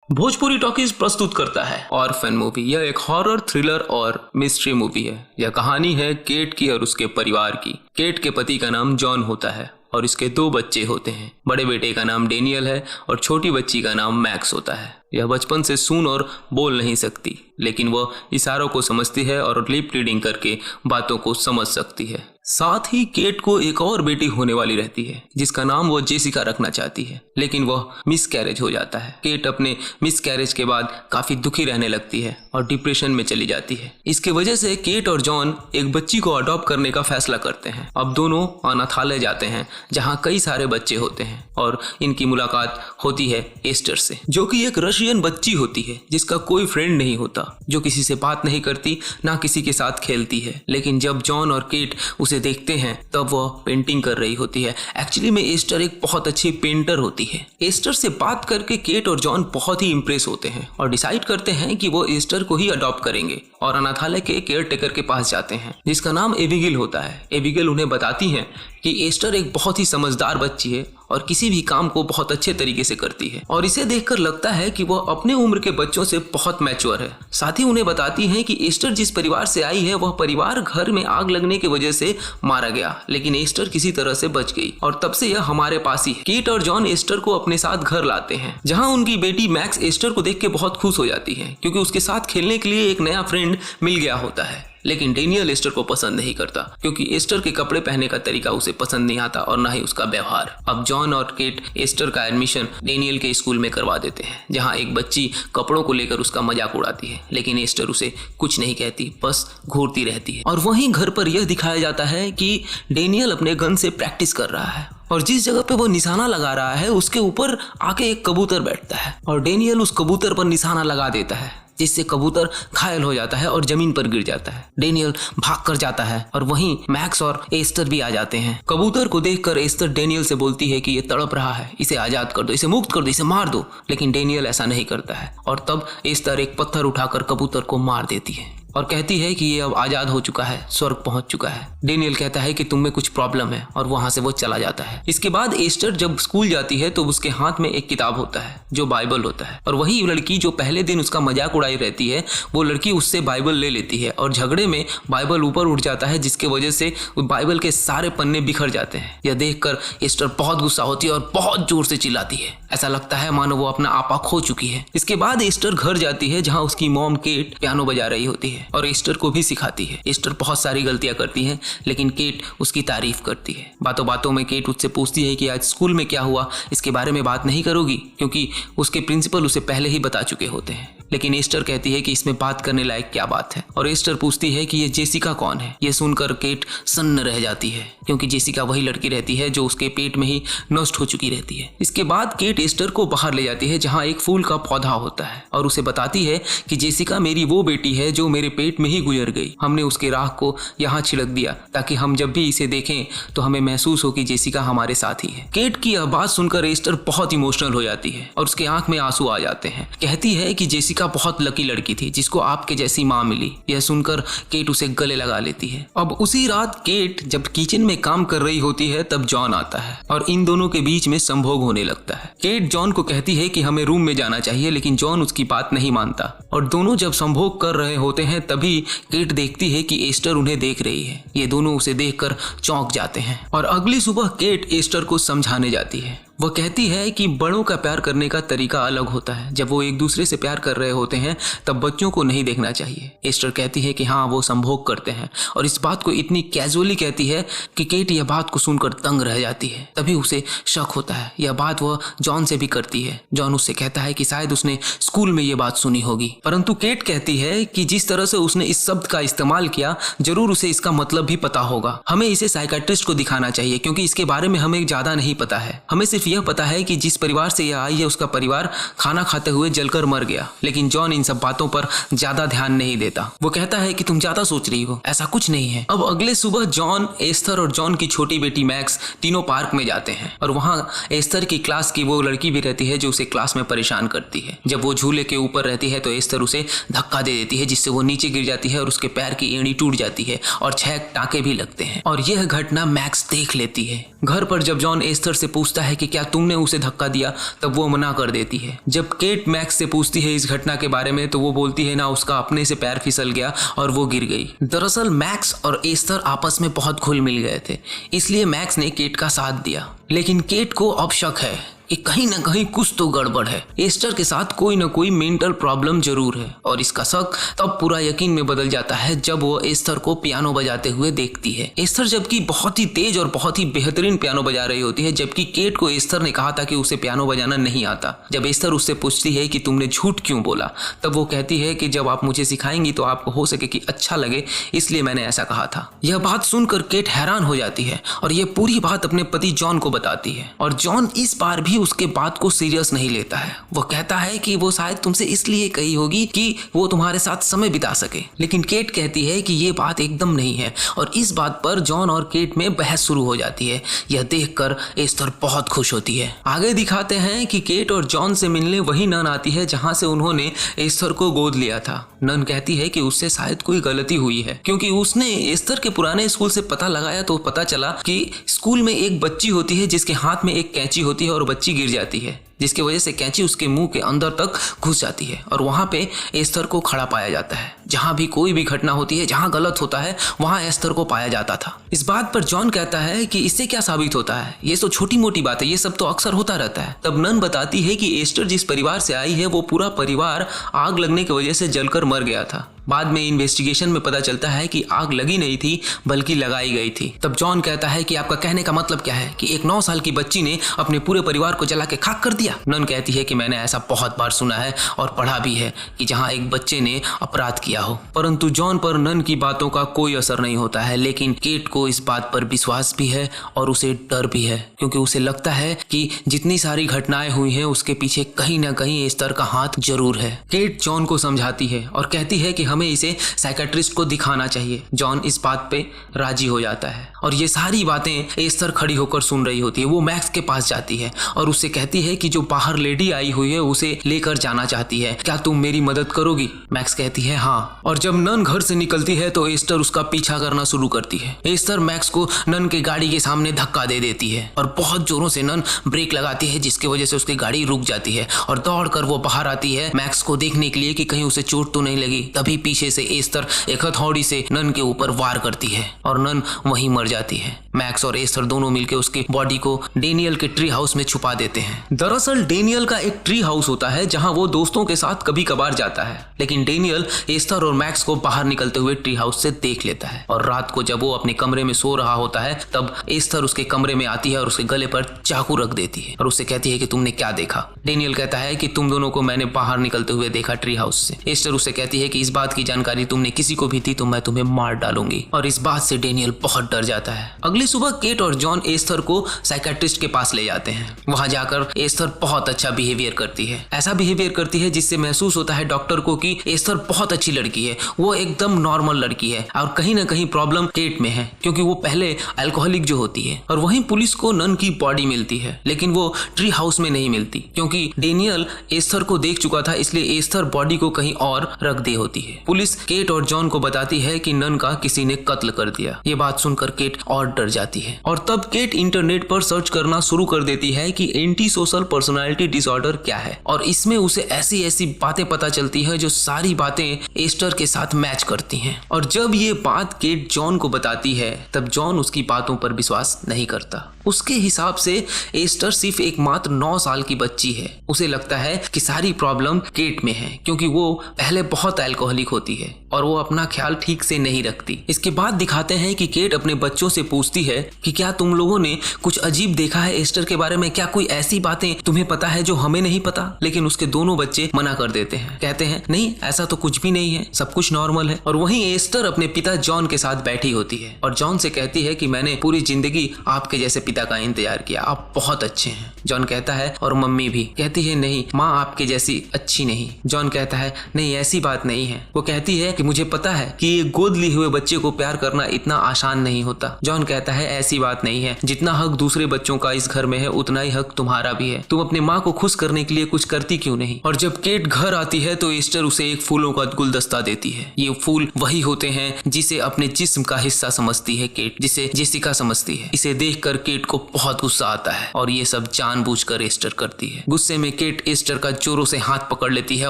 Bhojpuri talkies प्रस्तुत करता है ऑर्फन मूवी। यह एक हॉरर थ्रिलर और मिस्ट्री मूवी है। यह कहानी है केट की और उसके परिवार की। केट के पति का नाम जॉन होता है और इसके 2 बच्चे होते हैं। बड़े बेटे का नाम डेनियल है और छोटी बच्ची का नाम मैक्स होता है। यह बचपन से सुन और बोल नहीं सकती, लेकिन वह इशारों को समझती है और लिप रीडिंग करके बातों को समझ सकती है। साथ ही केट को एक और बेटी होने वाली रहती है जिसका नाम वो जेसिका रखना चाहती है, लेकिन वह मिसकैरेज हो जाता है। केट अपने मिसकैरेज के बाद काफी दुखी रहने लगती है और डिप्रेशन में चली जाती है। इसके वजह से केट और जॉन एक बच्ची को अडॉप्ट करने का फैसला करते हैं। अब दोनों अनाथालय जाते हैं जहाँ कई सारे बच्चे होते हैं और इनकी मुलाकात होती है एस्टर से, जो कि एक रशियन बच्ची होती है जिसका कोई फ्रेंड नहीं होता, जो किसी से बात नहीं करती, ना किसी के साथ खेलती है। लेकिन जब जॉन और केट उसे देखते हैं तब वह पेंटिंग कर रही होती है। एक्चुअली में एस्टर एक बहुत अच्छी पेंटर होती है। एस्टर से बात करके केट और जॉन बहुत ही इंप्रेस होते हैं और डिसाइड करते हैं कि वो एस्टर को ही अडॉप्ट करेंगे और अनाथालय के केयर टेकर के पास जाते हैं जिसका नाम एबिगेल होता है। एबिगेल उन्हें बताती हैं कि एस्टर एक बहुत ही समझदार बच्ची है और किसी भी काम को बहुत अच्छे तरीके से करती है और इसे देखकर लगता है कि वह अपने उम्र के बच्चों से बहुत मैच्योर है। साथ ही उन्हें बताती हैं कि एस्टर जिस परिवार से आई है वह परिवार घर में आग लगने की वजह से मारा गया, लेकिन एस्टर किसी तरह से बच गई और तब से यह हमारे पास ही है। केट और जॉन एस्टर को अपने साथ घर लाते हैं जहाँ उनकी बेटी मैक्स एस्टर को देख के बहुत खुश हो जाती है क्योंकि उसके साथ खेलने के लिए एक नया फ्रेंड मिल गया होता है। लेकिन डेनियल एस्टर को पसंद नहीं करता क्योंकि एस्टर के कपड़े पहनने का तरीका उसे पसंद नहीं आता और ना ही उसका व्यवहार। अब जॉन और केट एस्टर का एडमिशन डेनियल के स्कूल में करवा देते हैं जहां एक बच्ची कपड़ों को लेकर उसका मजाक उड़ाती है, लेकिन एस्टर उसे कुछ नहीं कहती, बस घूरती रहती है। और वहीं घर पर यह दिखाया जाता है कि डेनियल अपने गन से प्रैक्टिस कर रहा है और जिस जगह पे वो निशाना लगा रहा है उसके ऊपर आके एक कबूतर बैठता है और डेनियल उस कबूतर पर निशाना लगा देता है जिससे कबूतर घायल हो जाता है और जमीन पर गिर जाता है। डेनियल भाग कर जाता है और वहीं मैक्स और एस्टर भी आ जाते हैं। कबूतर को देखकर एस्टर डेनियल से बोलती है कि ये तड़प रहा है, इसे आजाद कर दो, इसे मुक्त कर दो, इसे मार दो, लेकिन डेनियल ऐसा नहीं करता है और तब एस्टर एक पत्थर उठाकर कबूतर को मार देती है और कहती है कि ये अब आजाद हो चुका है, स्वर्ग पहुंच चुका है। डेनियल कहता है कि तुम में कुछ प्रॉब्लम है और वहां से वो चला जाता है। इसके बाद एस्टर जब स्कूल जाती है तो उसके हाथ में एक किताब होता है जो बाइबल होता है और वही लड़की जो पहले दिन उसका मजाक उड़ाई रहती है वो लड़की उससे बाइबल ले लेती है और झगड़े में बाइबल ऊपर उठ जाता है जिसके वजह से बाइबल के सारे पन्ने बिखर जाते हैं। यह देखकर एस्टर बहुत गुस्सा होती है और बहुत जोर से चिल्लाती है। ऐसा लगता है मानो वो अपना आपा खो चुकी है। इसके बाद एस्टर घर जाती है जहाँ उसकी मॉम केट पियानो बजा रही होती है और एस्टर को भी सिखाती है। एस्टर बहुत सारी गलतियां करती है लेकिन केट उसकी तारीफ करती है। बातों बातों में केट उससे पूछती है कि आज स्कूल में क्या हुआ, इसके बारे में बात नहीं करोगी, क्योंकि उसके प्रिंसिपल उसे पहले ही बता चुके होते हैं। लेकिन एस्टर कहती है कि इसमें बात करने लायक क्या बात है और एस्टर पूछती है कि ये जेसिका कौन है। यह सुनकर केट सन्न रह जाती है क्योंकि जेसिका वही लड़की रहती है जो उसके पेट में ही नष्ट हो चुकी रहती है। इसके बाद केट एस्टर को बाहर ले जाती है जहाँ एक फूल का पौधा होता है और उसे बताती है कि जेसिका मेरी वो बेटी है जो मेरे पेट में ही गुजर गई। हमने उसके राख को यहाँ छिड़क दिया ताकि हम जब भी इसे देखें तो हमें महसूस हो कि जेसिका हमारे साथ ही है। केट की यह बात सुनकर एस्टर बहुत इमोशनल हो जाती है और उसके आंख में आंसू आ जाते हैं। कहती है कि जेसिका बहुत लकी लड़की थी जिसको आपके जैसी माँ मिली। यह सुनकर केट उसे गले लगा लेती है। अब उसी रात केट जब किचन में काम कर रही होती है तब जॉन आता है और इन दोनों के बीच में संभोग होने लगता है। केट जॉन को कहती है कि हमें रूम में जाना चाहिए, लेकिन जॉन उसकी बात नहीं मानता और दोनों जब संभोग कर रहे होते हैं तभी केट देखती है कि एस्टर उन्हें देख रही है। ये दोनों उसे देखकर चौंक जाते हैं और अगली सुबह केट एस्टर को समझाने जाती है। वह कहती है कि बड़ों का प्यार करने का तरीका अलग होता है। जब वो एक दूसरे से प्यार कर रहे होते हैं तब बच्चों को नहीं देखना चाहिए। एस्टर कहती है कि हाँ वो संभोग करते हैं और इस बात को इतनी कैजुअली कहती है कि केट यह बात को सुनकर दंग रह जाती है। तभी उसे शक होता है। यह बात वह जॉन से भी करती है। जॉन उससे कहता है कि शायद उसने स्कूल में ये बात सुनी होगी, परंतु केट कहती है कि जिस तरह से उसने इस शब्द का इस्तेमाल किया जरूर उसे इसका मतलब भी पता होगा। हमें इसे साइकियाट्रिस्ट को दिखाना चाहिए क्योंकि इसके बारे में हमें ज्यादा नहीं पता है। हमें सिर्फ यह पता है कि जिस परिवार से यह आई है उसका परिवार खाना खाते हुए जलकर मर गया। लेकिन जॉन इन सब बातों पर ज्यादा ध्यान नहीं देता। वो कहता है कि तुम ज्यादा सोच रही हो, ऐसा कुछ नहीं है। अब अगले सुबह जॉन, एस्टर और जॉन की छोटी बेटी मैक्स तीनों पार्क में जाते हैं और वहां एस्टर की क्लास की वो लड़की भी रहती है जो उसे क्लास में परेशान करती है। जब वो झूले के ऊपर रहती है तो एस्टर उसे धक्का दे देती है जिससे वो नीचे गिर जाती है और उसके पैर की एड़ी टूट जाती है और 6 टांके भी लगते हैं और यह घटना मैक्स देख लेती है। घर पर जब जॉन एस्टर से पूछता है कि क्या क्या तुमने उसे धक्का दिया, तब वो मना कर देती है। जब केट मैक्स से पूछती है इस घटना के बारे में तो वो बोलती है ना उसका अपने से पैर फिसल गया और वो गिर गई। दरअसल मैक्स और एस्टर आपस में बहुत घुल मिल गए थे, इसलिए मैक्स ने केट का साथ दिया। लेकिन केट को अब शक है कि कहीं ना कहीं कुछ तो गड़बड़ है। एस्टर के साथ कोई ना कोई मेंटल प्रॉब्लम जरूर है और इसका शक तब पूरा यकीन में बदल जाता है जब वो एस्टर को पियानो बजाते हुए देखती है। एस्टर जबकि बहुत ही तेज और बहुत ही बेहतरीन पियानो बजा रही होती है, जबकि केट को एस्टर ने कहा था कि उसे पियानो बजाना नहीं आता। जब एस्टर उससे पूछती है कि तुमने झूठ क्यों बोला, तब वो कहती है कि जब आप मुझे सिखाएंगी तो आपको हो सके कि अच्छा लगे, इसलिए मैंने ऐसा कहा था। यह बात सुनकर केट हैरान हो जाती है और ये पूरी बात अपने पति जॉन को बताती है और जॉन इस बार भी उसके बात को सीरियस नहीं लेता है। वो कहता है कि वो शायद तुमसे इसलिए कही होगी कि वो तुम्हारे साथ समय बिता सके, लेकिन केट कहती है कि ये बात एकदम नहीं है और इस बात पर जॉन और केट में बहस शुरू हो जाती है। यह देखकर एस्टर बहुत खुश होती है। आगे दिखाते हैं कि केट और जॉन से मिलने वही नन आती है जहां से उन्होंने एस्टर को गोद लिया था। नन कहती है कि उससे शायद कोई गलती हुई है, क्योंकि उसने एस्टर के पुराने स्कूल से पता लगाया तो पता चला कि स्कूल में एक बच्ची होती है जिसके हाथ में एक कैंची होती है और बच्ची गिर जाती है, जिसकी वजह से कैंची उसके मुंह के अंदर तक घुस जाती है और वहां पे एस्टर को खड़ा पाया जाता है। जहां भी कोई भी घटना होती है, जहां गलत होता है, वहां एस्टर को पाया जाता था। इस बात पर जॉन कहता है कि इससे क्या साबित होता है, ये तो छोटी मोटी बात है, ये सब तो अक्सर होता रहता है। तब नन बताती है कि एस्टर जिस परिवार से आई है वो पूरा परिवार आग लगने की वजह से जलकर मर गया था। बाद में इन्वेस्टिगेशन में पता चलता है कि आग लगी नहीं थी बल्कि लगाई गई थी। तब जॉन कहता है कि आपका कहने का मतलब क्या है कि एक 9 साल की बच्ची ने अपने पूरे परिवार को जला के खाक कर दिया। नन कहती है कि मैंने ऐसा बहुत बार सुना है और पढ़ा भी है कि जहां एक बच्चे ने अपराध किया हो, परंतु जॉन पर नन की बातों का कोई असर नहीं होता है। लेकिन केट को इस बात पर विश्वास भी है और उसे डर भी है, क्योंकि उसे लगता है कि जितनी सारी घटनाएं हुई हैं उसके पीछे कहीं ना कहीं एस्टर का हाथ जरूर है। केट जॉन को समझाती है और कहती है कि हमें इसे साइकियाट्रिस्ट को दिखाना चाहिए। जॉन इस बात पे राजी हो जाता है और ये सारी बातें एस्टर खड़ी होकर सुन रही होती है। वो मैक्स के पास जाती है और उससे कहती है कि जो बाहर लेडी आई हुई है उसे लेकर जाना चाहती है, क्या तुम मेरी मदद करोगी? मैक्स कहती है हाँ। और जब नन घर से निकलती है तो एस्टर उसका पीछा करना शुरू करती है। एस्टर मैक्स को नन के गाड़ी के सामने धक्का दे देती है और बहुत जोरों से नन ब्रेक लगाती है, जिसकी वजह से उसकी गाड़ी रुक जाती है और दौड़कर वो बाहर आती है मैक्स को देखने के लिए कि कहीं उसे चोट तो नहीं लगी। तभी पीछे से एस्टर एक हथौड़ी से नन के ऊपर वार करती है और नन वहीं मर जाती है। मैक्स और एस्टर दोनों मिलकर उसकी बॉडी को डेनियल के ट्री हाउस में छुपा देते हैं। दरअसल डेनियल का एक ट्री हाउस होता है जहां वो दोस्तों के साथ कभी कभार जाता है, लेकिन डेनियल एस्टर और मैक्स को बाहर निकलते हुए ट्री हाउस से देख लेता है और रात को जब वो अपने कमरे में सो रहा होता है तब एस्टर उसके कमरे में आती है और उसके गले पर चाकू रख देती है और उससे कहती है कि तुमने क्या देखा? डेनियल कहता है कि तुम दोनों को मैंने बाहर निकलते हुए देखा ट्री हाउस से। एस्टर उससे कहती है कि इस बात की जानकारी तुमने किसी को भी दी तो मैं तुम्हें मार डालूंगी और इस बात से डेनियल बहुत डर जाता है। अगली सुबह केट और जॉन एस्टर को साइकियाट्रिस्ट के पास ले जाते हैं। वहां जाकर एस्टर बहुत अच्छा बिहेवियर करती है, ऐसा बिहेवियर करती है जिससे महसूस होता है डॉक्टर को कि एस्टर बहुत अच्छी लड़की है, वो एकदम नॉर्मल लड़की है और कहीं ना कहीं प्रॉब्लम केट में है क्योंकि वो पहले अल्कोहलिक जो होती है। और वहीं पुलिस को नन की बॉडी मिलती है, लेकिन वो ट्री हाउस में नहीं मिलती क्योंकि डेनियल एस्टर को देख चुका था, इसलिए एस्टर बॉडी को कहीं और रख दी होती है। पुलिस केट और जॉन को बताती है कि नन का किसी ने कत्ल कर दिया। ये बात सुनकर केट और डर जाती है और तब केट इंटरनेट पर सर्च करना शुरू कर देती है कि एंटी सोशल पर्सनालिटी डिसऑर्डर क्या है और इसमें उसे ऐसी ऐसी बातें पता चलती है जो सारी बातें एस्टर के साथ मैच करती हैं। और जब ये बात केट जॉन को बताती है तब जॉन उसकी बातों पर विश्वास नहीं करता। उसके हिसाब से एस्टर सिर्फ एकमात्र 9 साल की बच्ची है। उसे लगता है कि सारी प्रॉब्लम केट में है क्योंकि वो पहले बहुत अल्कोहलिक होती है और वो अपना ख्याल ठीक से नहीं रखती। इसके बाद दिखाते हैं कि केट अपने बच्चों से पूछती है कि क्या तुम लोगों ने कुछ अजीब देखा है एस्टर के बारे में, क्या कोई ऐसी बातें तुम्हें पता है जो हमें नहीं पता? लेकिन उसके दोनों बच्चे मना कर देते हैं, कहते हैं नहीं ऐसा तो कुछ भी नहीं है, सब कुछ नॉर्मल है। और वहीं एस्टर अपने पिता जॉन के साथ बैठी होती है और जॉन से कहती है कि मैंने पूरी जिंदगी आपके जैसे पिता का इंतजार किया, आप बहुत अच्छे हैं। जॉन कहता है और मम्मी भी कहती है नहीं माँ आपके जैसी अच्छी नहीं। जॉन कहता है नहीं ऐसी बात नहीं है। वो कहती है कि मुझे पता है कि ये गोद लिए हुए बच्चे को प्यार करना इतना आसान नहीं होता। जॉन कहता है ऐसी बात नहीं है, जितना हक दूसरे बच्चों का इस घर में है उतना ही हक तुम्हारा भी है। तुम अपनी माँ को खुश करने के लिए कुछ करती क्यों नहीं? और जब केट घर आती है तो एस्टर उसे एक फूलों का गुलदस्ता देती है। ये फूल वही होते हैं जिसे अपने जिस्म का हिस्सा समझती है केट, जिसे जेसिका समझती है। इसे देखकर केट केट को बहुत गुस्सा आता है और ये सब जानबूझकर एस्टर करती है। गुस्से में केट एस्टर का जोरों से हाथ पकड़ लेती है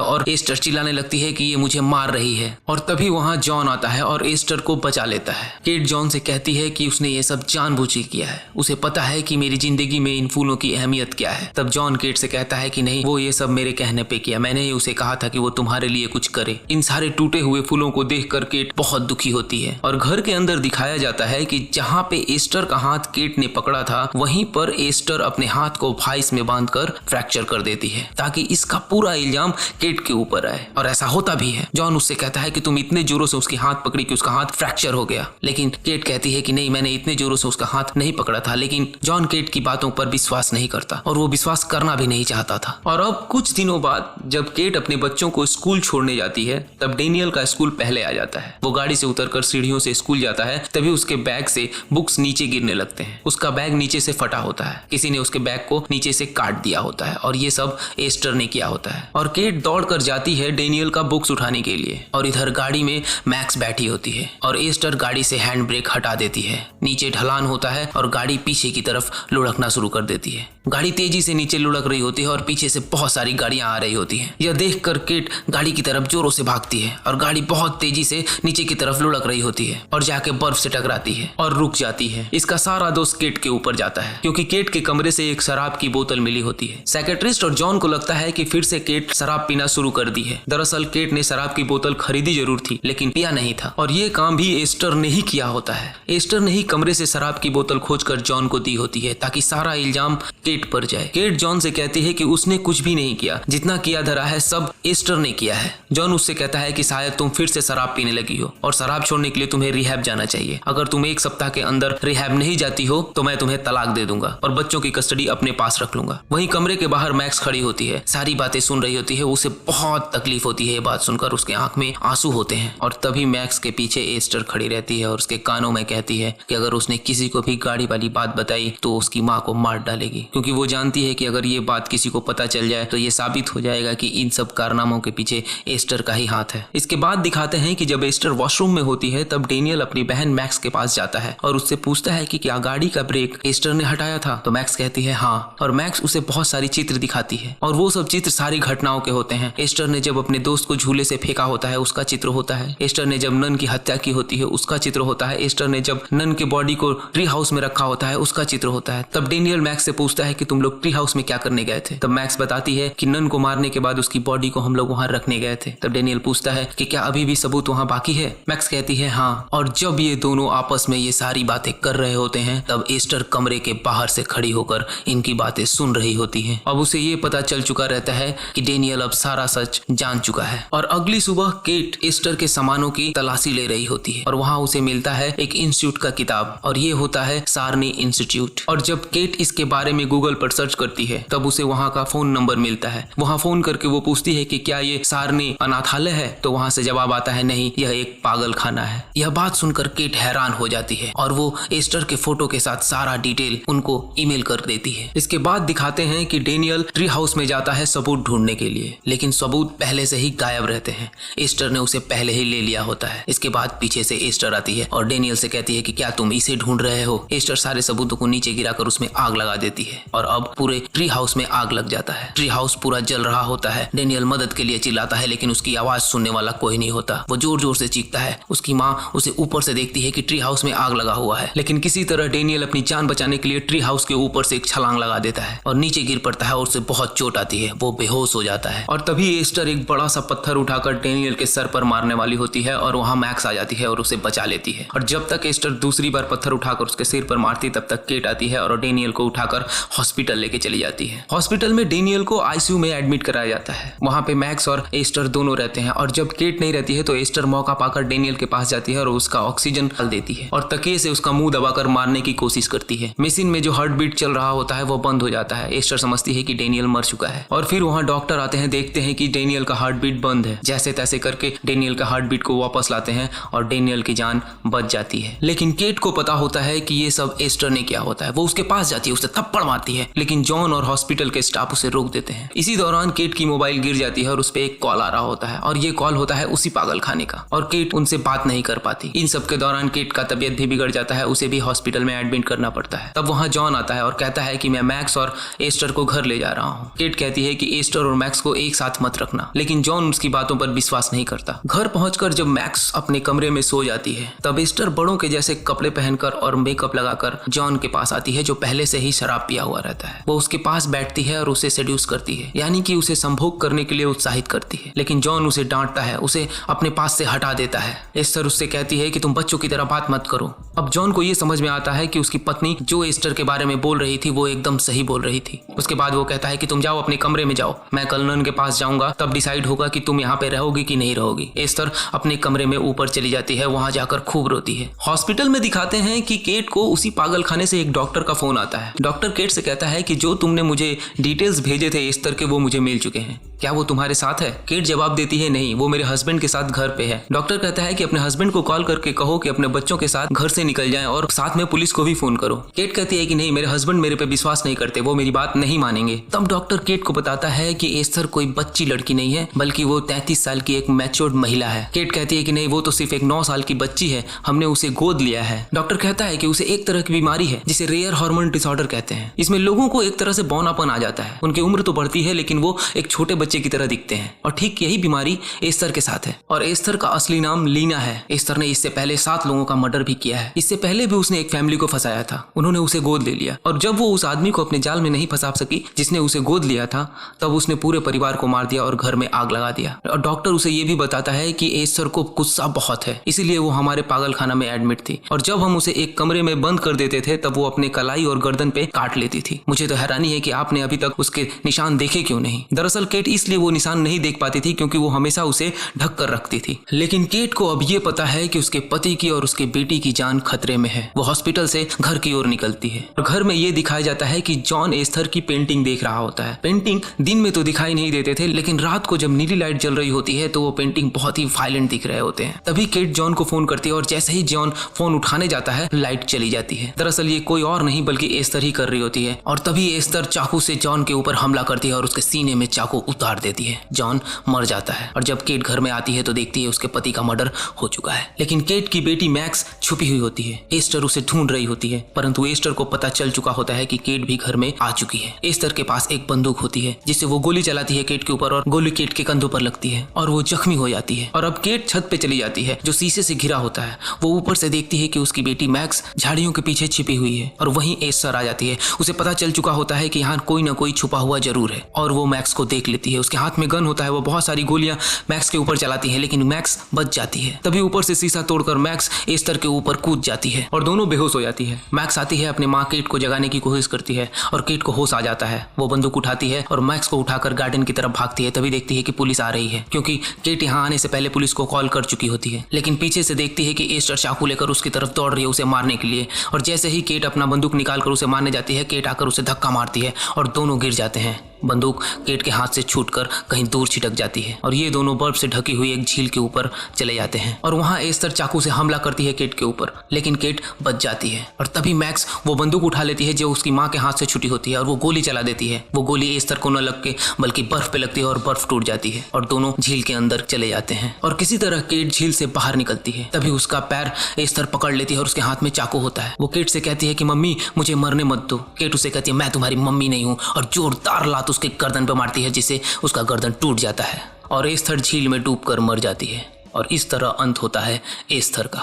और एस्टर चिल्लाने लगती है कि ये मुझे मार रही है। और तभी वहां जॉन आता है और एस्टर को बचा लेता है। केट जॉन से कहती है कि उसने ये सब जानबूझ के किया है, उसे पता है कि मेरी जिंदगी में इन फूलों की अहमियत क्या है। तब जॉन केट से कहता है कि नहीं, वो ये सब मेरे कहने पे किया, मैंने ही उसे कहा था कि वो तुम्हारे लिए कुछ करे। इन सारे टूटे हुए फूलों को देखकर केट बहुत दुखी होती है और घर के अंदर दिखाया जाता है कि जहाँ पे एस्टर का हाथ केट ने पकड़ा था वहीं पर एस्टर अपने हाथ को वाइस में बांधकर फ्रैक्चर कर देती है ताकि इसका पूरा इल्जाम केट के ऊपर आए। और ऐसा होता भी है। जॉन उससे कहता है कि तुम इतने जोरों से उसके हाथ पकड़ी कि उसका हाथ फ्रैक्चर हो गया, लेकिन केट कहती है कि नहीं, मैंने इतने जोरों से उसका हाथ नहीं पकड़ा था। लेकिन जॉन केट की बातों पर विश्वास नहीं करता और वो विश्वास करना भी नहीं चाहता था। और अब कुछ दिनों बाद जब केट अपने बच्चों को स्कूल छोड़ने जाती है तब डेनियल का स्कूल पहले आ जाता है। वो गाड़ी से उतरकर सीढ़ियों से स्कूल जाता है, तभी उसके बैग से बुक्स नीचे गिरने लगते हैं। उसका बैग नीचे से फटा होता है, किसी ने उसके बैग को नीचे से काट दिया होता है और ये सब एस्टर ने किया होता है। और केट दौड़कर जाती है डेनियल का बुक्स उठाने के लिए और इधर गाड़ी में मैक्स बैठी होती है और एस्टर गाड़ी से हैंड ब्रेक हटा देती है। नीचे ढलान होता है और गाड़ी पीछे की तरफ लुढ़कना शुरू कर देती है। गाड़ी तेजी से नीचे लुढ़क रही होती है और पीछे से बहुत सारी गाड़ियां आ रही होती हैं। यह देखकर केट गाड़ी की तरफ जोरों से भागती है और गाड़ी बहुत तेजी से नीचे की तरफ लुढ़क रही होती है और जाके बर्फ से टकराती है और रुक जाती है। इसका सारा दोष केट के ऊपर जाता है क्योंकि केट के कमरे से एक शराब की बोतल मिली होती है। साइकियाट्रिस्ट और जॉन को लगता है कि फिर से केट शराब पीना शुरू कर दी है। दरअसल केट ने शराब की बोतल खरीदी जरूर थी लेकिन पिया नहीं था और ये काम भी एस्टर ने ही किया होता है। एस्टर ने ही कमरे से शराब की बोतल खोजकर जॉन को दी होती है ताकि सारा इल्जाम केट पर जाए। केट जॉन से कहती है कि उसने कुछ भी नहीं किया, जितना किया धरा है सब एस्टर ने किया है। जॉन उससे कहता है कि शायद तुम फिर से शराब पीने लगी हो और शराब छोड़ने के लिए तुम्हें रिहैब जाना चाहिए। अगर तुम एक सप्ताह के अंदर रिहैब नहीं जाती हो तो मैं तुम्हें तलाक दे दूंगा और बच्चों की कस्टडी अपने पास रख लूंगा। वहीं कमरे के बाहर मैक्स खड़ी होती है, सारी बातें सुन रही होती है। उसे बहुत तकलीफ होती है ये बात सुनकर, उसके आंख में आंसू होते हैं। और तभी मैक्स के पीछे एस्टर खड़ी रहती है और उसके कानों में कहती है कि अगर उसने किसी को भी गाड़ी वाली बात बताई तो उसकी माँ को मार डालेगी, क्योंकि वो जानती है कि अगर ये बात किसी को पता चल जाए तो ये साबित हो जाएगा कि इन सब कारनामों के पीछे एस्टर का ही हाथ है। इसके बाद दिखाते हैं कि जब एस्टर वॉशरूम में होती है तब डेनियल अपनी बहन मैक्स के पास जाता है और उससे पूछता है कि क्या गाड़ी का ब्रेक एस्टर ने हटाया था। तो मैक्स कहती है हाँ, और मैक्स उसे बहुत सारी चित्र दिखाती है और वो सब चित्र सारी घटनाओं के होते हैं। एस्टर ने जब अपने दोस्त को झूले से फेंका होता है उसका चित्र होता है। एस्टर ने जब नन की हत्या की होती है उसका चित्र होता है। एस्टर ने जब नन के बॉडी को ट्री हाउस में रखा होता है उसका चित्र होता है। तब डेनियल मैक्स से पूछता है कि तुम लोग ट्री हाउस में क्या करने गए थे। तब मैक्स बताती है कि नन को मारने के बाद उसकी बॉडी को हम लोग वहां रखने गए थे। तब डेनियल पूछता है कि क्या अभी भी सबूत वहां बाकी है। मैक्स कहती है हाँ। और जब ये दोनों आपस में ये सारी बातें कर रहे होते हैं तब एस्टर कमरे के बाहर से खड़ी होकर इनकी बातें सुन रही होती है। अब उसे ये पता चल चुका रहता है कि डेनियल अब सारा सच जान चुका है। और अगली सुबह केट एस्टर के सामानों की तलाशी ले रही होती है और वहां उसे मिलता है एक इंस्टीट्यूट का किताब और ये होता है सारनी इंस्टीट्यूट। और जब केट इसके बारे में गूगल पर सर्च करती है तब उसे वहां का फोन नंबर मिलता है। वहां फोन करके वो पूछती है कि क्या ये सारनी अनाथालय है। तो वहां से जवाब आता है नहीं, यह एक पागल खाना है। यह बात सुनकर केट हैरान हो जाती है और वो एस्टर के फोटो के साथ सारा डिटेल उनको ईमेल कर देती है। इसके बाद दिखाते हैं कि डेनियल ट्री हाउस में जाता है सबूत ढूंढने के लिए, लेकिन सबूत पहले से ही गायब रहते हैं। एस्टर ने उसे पहले ही ले लिया होता है। इसके बाद पीछे से एस्टर आती है और डेनियल से कहती है कि क्या तुम इसे ढूंढ रहे हो। एस्टर सारे सबूतों को नीचे गिराकर उसमें आग लगा देती है और अब पूरे ट्री हाउस में आग लग जाता है। ट्री हाउस पूरा जल रहा होता है। डेनियल मदद के लिए चिल्लाता है लेकिन उसकी आवाज सुनने वाला कोई नहीं होता। वो जोर जोर से चीखता है। उसकी माँ उसे ऊपर से देखती है कि ट्री हाउस में आग लगा हुआ है, लेकिन किसी तरह डेनियल अपनी जान बचाने के लिए ट्री हाउस के ऊपर से एक छलांग लगा देता है और नीचे गिर पड़ता है और उसे बहुत चोट आती है। वो बेहोश हो जाता है और तभी एस्टर एक बड़ा सा पत्थर उठाकर डेनियल के सर पर मारने वाली होती है और वहां मैक्स आ जाती है और उसे बचा लेती है। और जब तक एस्टर दूसरी बार पत्थर उठाकर उसके सिर पर मारती तब तक केट आती है और डेनियल को उठाकर हॉस्पिटल लेके चली जाती है। हॉस्पिटल में डेनियल को आईसीयू में एडमिट कराया जाता है। वहां पे मैक्स और एस्टर दोनों रहते हैं और जब केट नहीं रहती है तो एस्टर मौका पाकर डेनियल के पास जाती है और उसका ऑक्सीजन डाल देती है और तकिए से उसका मुंह दबाकर मारने की कोशिश करती है। मशीन में जो हार्ट बीट चल रहा होता है वो बंद हो जाता है। एस्टर समझती है कि डेनियल मर चुका है और फिर वहां डॉक्टर आते हैं, देखते हैं कि डेनियल का हार्ट बीट बंद है। जैसे तैसे करके डेनियल का हार्ट बीट को वापस लाते हैं और डेनियल की जान बच जाती है। लेकिन केट को पता होता है कि ये सब एस्टर ने किया होता है। वो उसके पास जाती है, उसे थप्पड़ मारती है, लेकिन जॉन और हॉस्पिटल के स्टाफ उसे रोक देते हैं। इसी दौरान केट की मोबाइल गिर जाती है और उस पर एक कॉल आ रहा होता है और ये कॉल होता है उसी पागल खाने का और केट उनसे बात नहीं कर पाती। इन सब के दौरान केट का तबीयत भी बिगड़ जाता है, उसे भी हॉस्पिटल में एडमिट करना पड़ता है। तब वहाँ जॉन आता है और कहता है कि मैं मैक्स और एस्टर को घर ले जा रहा हूँ। केट कहती है कि एस्टर और मैक्स को एक साथ मत रखना, लेकिन जॉन उसकी बातों पर विश्वास नहीं करता। घर पहुंचकर जब मैक्स अपने कमरे में सो जाती है तब एस्टर बड़ों के जैसे कपड़े पहनकर और मेकअप लगाकर जॉन के पास आती है, जो पहले से ही शराब पिया हुआ रहता है। वो उसके पास बैठती है और उसे सेड्यूस करती है, यानी कि उसे संभोग करने के लिए उत्साहित करती है। लेकिन जॉन उसे डांटता है, उसे अपने पास से हटा देता है। एस्टर उससे कहती है कि तुम बच्चों की तरह बात मत करो। अब जॉन को ये समझ में आता है कि उसकी पत्नी जो एस्टर के बारे में बोल रही थी वो एकदम सही बोल रही थी। उसके बाद वो कहता है कि तुम जाओ अपने कमरे में जाओ, मैं कल्नन के पास जाऊंगा, तब डिसाइड होगा कि तुम यहाँ पे रहोगी कि नहीं रहोगी। एस्टर अपने कमरे में ऊपर चली जाती है, वहां जाकर खूब रोती है। हॉस्पिटल में दिखाते हैं कि केट को उसी पागलखाने से एक डॉक्टर का फोन आता है। डॉक्टर केट से कहता है कि जो तुमने मुझे डिटेल्स भेजे थे एस्टर के वो मुझे मिल चुके हैं, क्या वो तुम्हारे साथ है? केट जवाब देती है नहीं, वो मेरे हस्बैंड के साथ घर पे है। डॉक्टर कहता है कि अपने हस्बैंड को कॉल करके कहो कि अपने बच्चों के साथ घर से निकल जाएं और साथ में पुलिस को भी फोन करो। केट कहती है कि नहीं, मेरे हस्बैंड मेरे पे विश्वास नहीं करते, वो मेरी बात नहीं मानेंगे। तब डॉक्टर केट को बताता है कि एस्टर कोई बच्ची लड़की नहीं है, बल्कि वो 33 साल की एक मैच्योर्ड महिला है। केट कहती है कि नहीं, वो तो सिर्फ एक 9 साल की बच्ची है, हमने उसे गोद लिया है। डॉक्टर कहता है कि उसे एक तरह की बीमारी है जिसे रेयर हार्मोन डिसऑर्डर कहते हैं। इसमें लोगों को एक तरह से बौनापन आ जाता है, उनकी उम्र तो बढ़ती है लेकिन वो एक छोटे बच्चे की तरह दिखते हैं। और ठीक यही बीमारी एस्टर के साथ है। और एस्टर का असली नाम लीना है। एस्टर ने इससे पहले 7 लोगों का मर्डर भी किया है। इससे पहले भी उसने एक फैमिली को फंसाया था, उन्होंने उसे गोद ले लिया। और जब वो उस आदमी को अपने जाल में नहीं फंसा सकी जिसने उसे गोद लिया था, तब उसने पूरे परिवार को मार दिया और घर में आग लगा दिया। और डॉक्टर उसे ये भी बताता है कि एस्टर को गुस्सा बहुत है, इसीलिए वो हमारे पागलखाना में एडमिट थी। और जब हम उसे एक कमरे में बंद कर देते थे तब वो अपने कलाई और गर्दन पे काट लेती थी। मुझे तो हैरानी है कि आपने अभी तक उसके निशान देखे क्यों नहीं। दरअसल केट इसलिए वो निशान नहीं देख पाती थी क्योंकि वो हमेशा उसे ढक कर रखती थी। लेकिन केट को अब ये पता है कि उसके पति की और उसके बेटी की जान खतरे में है। वो हॉस्पिटल से घर की ओर निकलती है और घर में ये दिखाया जाता है कि जॉन एस्टर की पेंटिंग देख रहा होता है। पेंटिंग दिन में तो दिखाई नहीं देते थे, लेकिन रात को जब नीली लाइट जल रही होती है तो वो पेंटिंग बहुत ही वायलेंट दिख रहे होते हैं। तभी केट जॉन को फोन करती है और जैसे ही जॉन फोन उठाने जाता है लाइट चली जाती है। दरअसल ये कोई और नहीं बल्कि एस्टर ही कर रही होती है। और तभी एस्टर चाकू से जॉन के ऊपर हमला करती है और उसके सीने में चाकू उतार देती है। जॉन मर जाता है और जब केट घर में आती है तो देखती है उसके पति का मर्डर हो चुका है। लेकिन केट की बेटी मैक्स छुपी हुई होती है। एस्टर उसे ढूंढ रही होती है, परंतु एस्टर को पता चल चुका होता है कि केट भी घर में आ चुकी है। एस्टर के पास एक बंदूक होती है जिससे वो गोली चलाती है केट के ऊपर और गोली केट के कंधों पर लगती है और वो जख्मी हो जाती है। और अब केट छत पे चली जाती है जो शीशे से घिरा होता है। वो ऊपर से देखती है कि उसकी बेटी मैक्स झाड़ियों के पीछे छिपी हुई है और वहीं एस्टर आ जाती है। उसे पता चल चुका होता है कि यहाँ कोई ना कोई छुपा हुआ जरूर है और वो मैक्स को देख लेती है। उसके हाथ में गन होता है, वो बहुत सारी गोलियां मैक्स के ऊपर चलाती है लेकिन मैक्स बच जाती है। तभी ऊपर से शीशा तोड़कर मैक्स एस्टर के ऊपर कूद जाती है और दोनों बेहोश हो जाती है। मैक्स आती है, अपनी माँ केट को जगाने की कोशिश करती है और केट को होश आ जाता है। वो बंदूक उठाती है और मैक्स को उठाकर गार्डन की तरफ भागती है। तभी देखती है कि पुलिस आ रही है, क्योंकि केट यहाँ आने से पहले पुलिस को कॉल कर चुकी होती है। लेकिन पीछे से देखती है कि एस्टर चाकू लेकर उसकी तरफ दौड़ रही है उसे मारने के लिए। और जैसे ही केट अपना बंदूक निकालकर उसे मारने जाती है, केट आकर उसे धक्का मारती है और दोनों गिर जाते हैं। बंदूक केट के हाथ से छूटकर कहीं दूर छिटक जाती है और ये दोनों बर्फ से ढकी हुई एक झील के ऊपर चले जाते हैं। और वहाँ एस्टर चाकू से हमला करती है केट के ऊपर, लेकिन केट बच जाती है। और तभी मैक्स वो बंदूक उठा लेती है जो उसकी माँ के हाथ से छूटी होती है और वो गोली चला देती है। वो गोली एस्टर को न लग के बल्कि बर्फ पे लगती है और बर्फ टूट जाती है और दोनों झील के अंदर चले जाते हैं। और किसी तरह केट झील से बाहर निकलती है। तभी उसका पैर एस्टर पकड़ लेती है और उसके हाथ में चाकू होता है। वो केट से कहती है कि मम्मी मुझे मरने मत दो। केट उसे कहती है मैं तुम्हारी मम्मी नहीं हूँ और जोरदार लात उसके गर्दन पे मारती है जिससे उसका गर्दन टूट जाता है और एस्टर झील में डूबकर मर जाती है। और इस तरह अंत होता है एस्टर का।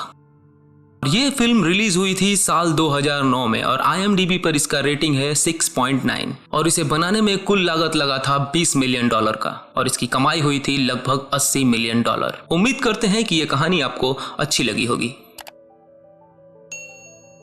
ये फिल्म रिलीज हुई थी साल 2009 में और IMDb पर इसका रेटिंग है 6.9 और इसे बनाने में कुल लागत लगा था $20 मिलियन का और इसकी कमाई हुई थी लगभग $80 मिलियन। उम्मीद करते हैं कि ये कहानी आपको अच्छी लगी होगी।